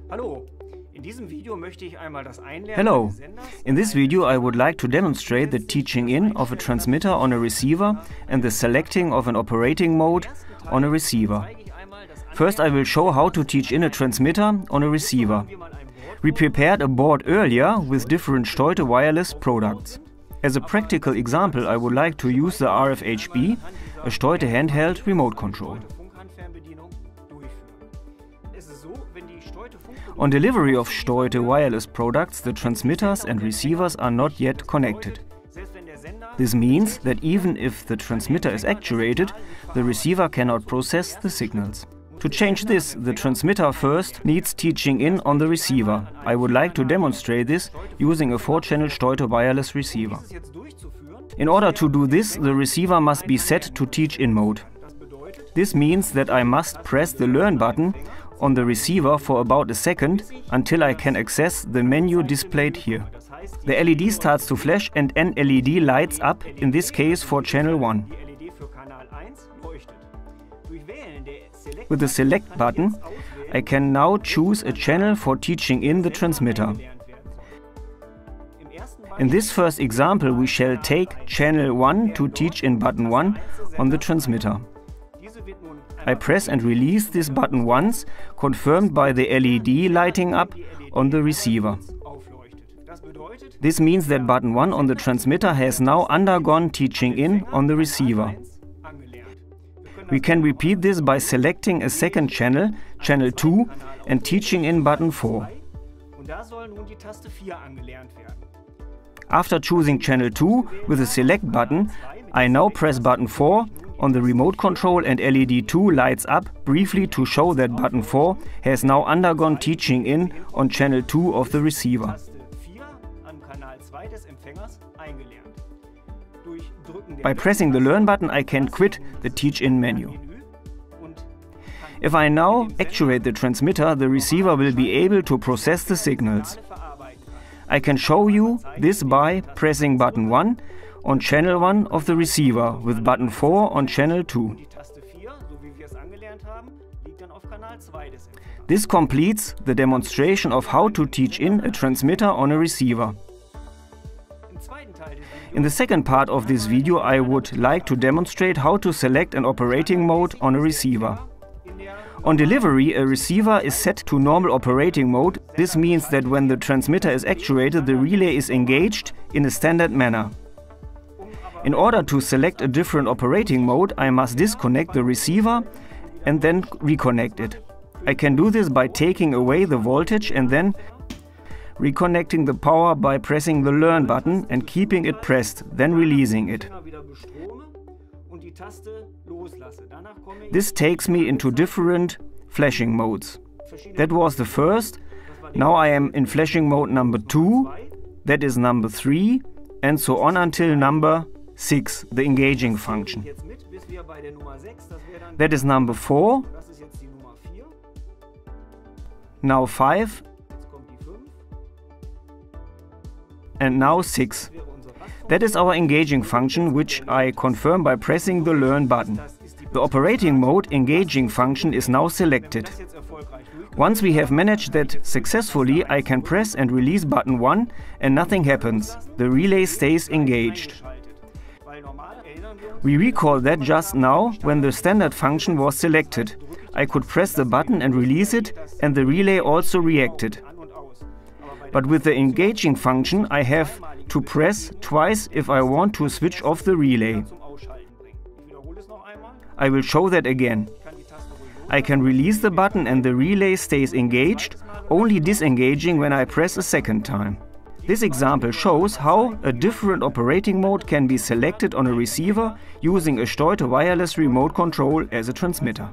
Hello, in this video I would like to demonstrate the teaching in of a transmitter on a receiver and the selecting of an operating mode on a receiver. First I will show how to teach in a transmitter on a receiver. We prepared a board earlier with different Stoite wireless products. As a practical example I would like to use the RFHB, a Stoite handheld remote control. On delivery of Stoite wireless products, the transmitters and receivers are not yet connected. This means that even if the transmitter is actuated, the receiver cannot process the signals. To change this, the transmitter first needs teaching in on the receiver. I would like to demonstrate this using a 4-channel Stoite wireless receiver. In order to do this, the receiver must be set to teach in mode. This means that I must press the Learn button on the receiver for about a second until I can access the menu displayed here. The LED starts to flash and an LED lights up, in this case for channel 1. With the Select button, I can now choose a channel for teaching in the transmitter. In this first example, we shall take channel 1 to teach in button 1 on the transmitter. I press and release this button once, confirmed by the LED lighting up on the receiver. This means that button 1 on the transmitter has now undergone teaching in on the receiver. We can repeat this by selecting a second channel, channel 2, and teaching in button 4. After choosing channel 2 with the Select button, I now press button 4 on the remote control and LED 2 lights up briefly to show that button 4 has now undergone teaching in on channel 2 of the receiver. By pressing the Learn button I can quit the Teach-In menu. If I now actuate the transmitter, the receiver will be able to process the signals. I can show you this by pressing button 1 on channel 1 of the receiver with button 4 on channel 2. This completes the demonstration of how to teach in a transmitter on a receiver. In the second part of this video I would like to demonstrate how to select an operating mode on a receiver. On delivery, a receiver is set to normal operating mode. This means that when the transmitter is actuated, the relay is engaged in a standard manner. In order to select a different operating mode, I must disconnect the receiver and then reconnect it. I can do this by taking away the voltage and then reconnecting the power by pressing the Learn button and keeping it pressed, then releasing it. This takes me into different flashing modes. That was the first. Now I am in flashing mode number 2, that is number 3, and so on until number 6, the engaging function. That is number 4, now 5, and now 6. That is our engaging function, which I confirm by pressing the Learn button. The operating mode engaging function is now selected. Once we have managed that successfully, I can press and release button 1 and nothing happens. The relay stays engaged. We recall that just now, when the standard function was selected. I could press the button and release it, and the relay also reacted. But with the engaging function, I have to press twice if I want to switch off the relay. I will show that again. I can release the button and the relay stays engaged, only disengaging when I press a second time. This example shows how a different operating mode can be selected on a receiver using a Stoite wireless remote control as a transmitter.